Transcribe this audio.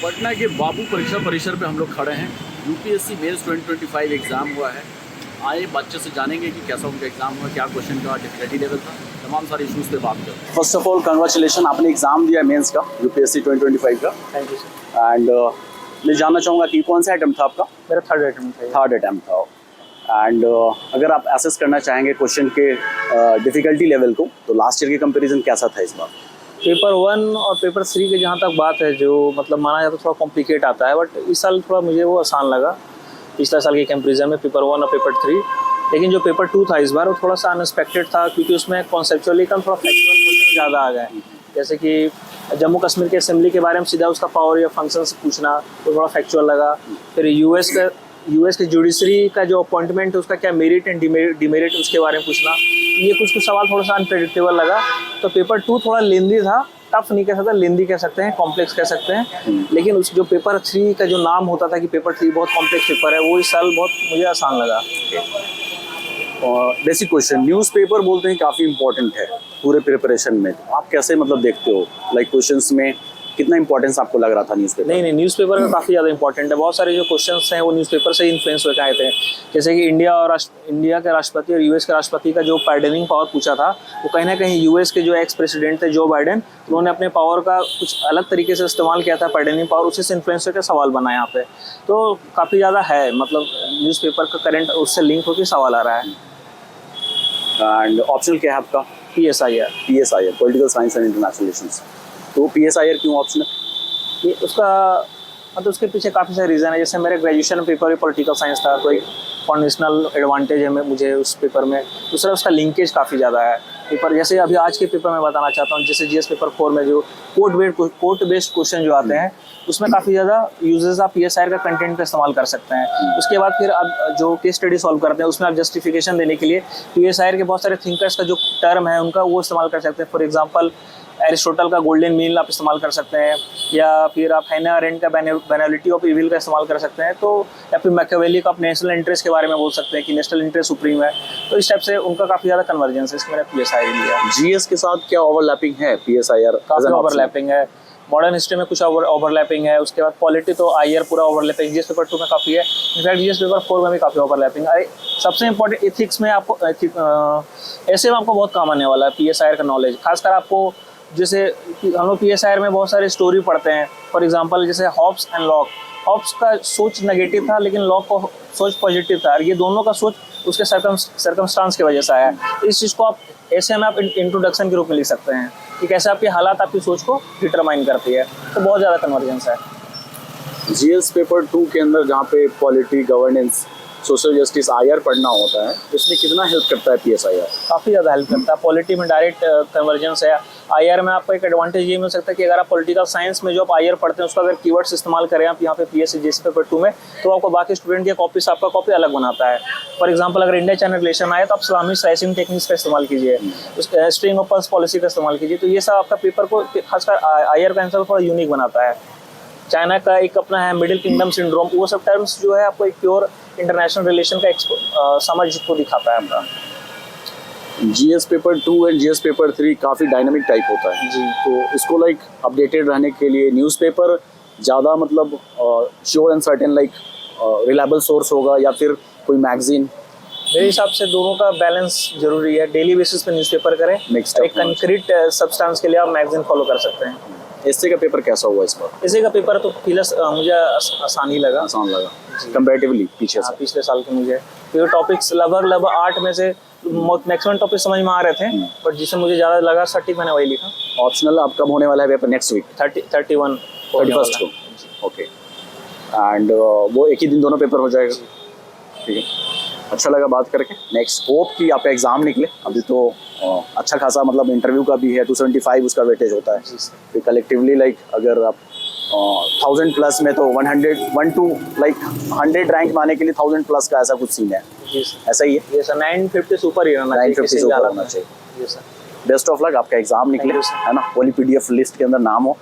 पटना के बाबू परीक्षा परिसर पे हम लोग खड़े हैं। यूपीएससी मेंस 2025 एग्ज़ाम हुआ है। आए बच्चे से जानेंगे कि कैसा उनका एग्ज़ाम हुआ, क्या क्वेश्चन का डिफिकल्टी लेवल था, तमाम सारे इशूज़ पे बात करें। फर्स्ट ऑफ ऑल कंग्रेचुलेशन, आपने एग्ज़ाम दिया मेंस का यूपीएससी 2025 का। Thank you sir. एंड मैं जानना चाहूँगा कि कौन सा अटैम्प्ट था आपका? मेरा थर्ड अटेम्प्ट है। थर्ड अटैम्प्ट था। एंड अगर आप एसेस करना चाहेंगे क्वेश्चन के डिफ़िकल्टी लेवल को, तो लास्ट ईयर के कंपैरिजन कैसा था इस बार? पेपर 1 और पेपर 3 के जहाँ तक बात है, जो मतलब माना जाए तो थोड़ा कॉम्प्लिकेट आता है, बट इस साल थोड़ा मुझे वो आसान लगा पिछले साल के कंपेरिजन में, पेपर 1 और पेपर 3। लेकिन जो पेपर 2 था इस बार, वो थोड़ा सा अनएक्सपेक्टेड था, क्योंकि उसमें कॉन्सेप्चुअली कम थोड़ा फैक्चुअल क्वेश्चन ज़्यादा आ गए। जैसे कि जम्मू कश्मीर के असेंबली के बारे में सीधा उसका पावर या फंक्शन से पूछना, तो थोड़ा फैक्चुअल लगा। फिर यूएस के जुडिशरी का जो अपॉइंटमेंट है, उसका क्या मेरिट एंड डिमेरिट, उसके बारे में पूछना, ये कुछ सवाल थोड़ा सा अनप्रेडिक्टेबल लगा। तो पेपर 2 थोड़ा लेंदी था, टफ नहीं कह सकते, लेंदी कह सकते हैं, कॉम्प्लेक्स कह सकते हैं। लेकिन उस जो पेपर 3 का जो नाम होता था कि पेपर 3 बहुत कॉम्प्लेक्स पेपर है, वो इस साल बहुत मुझे आसान लगा। बेसिक क्वेश्चन, न्यूज़पेपर बोलते हैं काफ़ी इंपॉर्टेंट है पूरे प्रिपरेशन में, आप कैसे मतलब देखते हो, लाइक क्वेश्चंस में कितना इंपॉर्टेंस आपको लग रहा था न्यूज़पेपर? नहीं, न्यूज़पेपर का काफ़ी ज़्यादा इंपॉर्टेंट है। बहुत सारे जो क्वेश्चंस हैं वो न्यूज़पेपर से इन्फ्लुएंस होकर आए थे। जैसे कि इंडिया के राष्ट्रपति और यूएस के राष्ट्रपति का जो पार्डनिंग पावर पूछा था, वो कहीं ना कहीं यूएस के जो एक्स प्रेसिडेंट थे जो बाइडेन, उन्होंने अपने पावर का कुछ अलग तरीके से इस्तेमाल किया था, पार्डनिंग पावर, उसी से इन्फ्लुएंस होकर सवाल बना यहाँ पे। तो काफ़ी ज़्यादा है, मतलब न्यूज़पेपर का करंट उससे लिंक होकर सवाल आ रहा है। एंड ऑप्शनल क्या है आपका? PSIR, political science and international relations. तो PSIR क्यों ऑप्शनल? ये उसका मतलब उसके पीछे काफ़ी सारे रीज़न है। जैसे मेरे ग्रेजुएशन पेपर भी पॉलिटिकल साइंस था, तो एक फाउंडेशनल एडवांटेज है मुझे उस पेपर में। दूसरा उसका लिंकेज काफ़ी ज़्यादा है पेपर। जैसे अभी आज के पेपर में बताना चाहता हूँ, जैसे GS पेपर 4 में जो कोर्ट बेस्ड क्वेश्चन जो आते हैं, उसमें काफ़ी ज़्यादा यूजेस आप PSIR का कंटेंट का इस्तेमाल कर सकते हैं। उसके बाद फिर आप जो केस स्टडी सॉल्व करते हैं, उसमें आप जस्टिफिकेशन देने के लिए PSIR के बहुत सारे थिंकर्स का जो टर्म है उनका, वो इस्तेमाल कर सकते हैं। फॉर एग्जांपल एरिस्टोटल का गोल्डन मील आप इस्तेमाल कर सकते हैं, या फिर आप हैना अरेंट का बैनलिटी ऑफ इविल का इस्तेमाल कर सकते हैं, तो या फिर मैकियावेली का आप नेशनल इंटरेस्ट के बारे में बोल सकते हैं कि नेशनल इंटरेस्ट सुप्रीम है। तो इस टाइप से उनका काफ़ी ज़्यादा कन्वर्जेंस है, इसमें मैंने PSIR लिया। GS के साथ क्या ओवरलैपिंग है PSIR? काफ़ी ओवरलैपिंग है। मॉडर्न हिस्ट्री में कुछ ओवरलैपिंग है। उसके बाद पॉलिटी तो IR पूरा ओवरलैपिंग, GS पेपर 2 में काफ़ी है। इनफैक्ट GS पेपर 4 में भी काफ़ी ओवरलैपिंग है। सबसे इंपॉर्टेंट एथिक्स में आपको ऐसे में आपको बहुत काम आने वाला है PSIR का नॉलेज। खासकर आपको, जैसे हम लोग PSIR में बहुत सारे स्टोरी पढ़ते हैं। फॉर एग्जांपल जैसे हॉब्स एंड लॉक। हॉब्स का सोच नेगेटिव था, लेकिन लॉक का सोच पॉजिटिव था, और ये दोनों का सोच उसके सर्कमस्टांस की वजह से आया है। इस चीज़ को आप ऐसे में आप इंट्रोडक्शन के रूप में लिख सकते हैं कि कैसे आपके हालात आपकी सोच को डिटरमाइन करती है। तो बहुत ज़्यादा कन्वर्जेंस है। GS पेपर 2 के अंदर जहाँ पे polity, governance, social justice, IR पढ़ना होता है, इसमें कितना हेल्प करता है PSIR? काफ़ी ज़्यादा हेल्प करता है। पॉलिटी में डायरेक्ट कन्वर्जेंस है। IR में आपको एक एडवांटेज ये मिल सकता है कि अगर आप पॉलिटिकल साइंस में जो आप IR पढ़ते हैं, उसका अगर कीवर्ड्स इस्तेमाल करें आप यहाँ पे GS पेपर 2 में, तो आपको बाकी स्टूडेंट की कॉपी से आपका कॉपी अलग बनाता है। फॉर एग्जांपल अगर इंडिया चाइना रिलेशन आए, तो आप इस्लामिक स्लाइसिंग टेक्निक्स का इस्तेमाल कीजिए, स्ट्रिंग ऑफ पर्ल्स पॉलिसी का इस्तेमाल कीजिए। तो ये सब आपका पेपर को, खासकर IR का आंसर थोड़ा यूनिक बनाता है। चाइना का एक अपना है मिडिल किंगडम सिंड्रोम, वो सब टर्म्स जो है आपको एक प्योर इंटरनेशनल रिलेशन का समझ को दिखाता है आपका। GS paper 2 and GS paper 3 काफ़ी डायनामिक टाइप होता है जी। तो इसको लाइक अपडेटेड रहने के लिए न्यूज़पेपर ज़्यादा मतलब sure and certain like reliable source होगा, या फिर कोई मैगजीन? मेरे हिसाब से दोनों का बैलेंस जरूरी है। डेली बेसिस पे न्यूज़पेपर करें, एक कंक्रीट सब्सटेंस के लिए आप मैगजीन फॉलो कर सकते हैं। एसए का पेपर कैसा हुआ इस बार? एसए का पेपर तो मुझे आसान लगा कंपैरेटिवली पीछे से। पिछले साल के मुझे तो टॉपिक्स लगभग 8 में से मैक्सिमम टॉपिक समझ में आ रहे थे, बट जिससे मुझे ज़्यादा लगा सटीक मैंने वही लिखा। ऑप्शनल अब कब होने वाला है पेपर? नेक्स्ट वीक 31 को। ओके। एंड वो एक ही दिन दोनों पेपर हो जाएगा? ठीक है, अच्छा लगा बात करके। नेक्स्ट होप कि आपका एग्ज़ाम निकले। अभी तो अच्छा खासा मतलब इंटरव्यू का भी है, 275 उसका वेटेज होता है। फिर कलेक्टिवली लाइक अगर आप 1000 प्लस में, तो 1 to 100 रैंक माने के लिए 1000 प्लस का ऐसा कुछ सीन है। ऐसा ही है? ये सर 950 सुपर ही रहना चाहिए। 950 सुपर होना चाहिए। जी सर। बेस्ट ऑफ लक, आपका एग्ज़ाम निकले, है ना, पूरी PDF लिस्ट के अंदर नाम हो।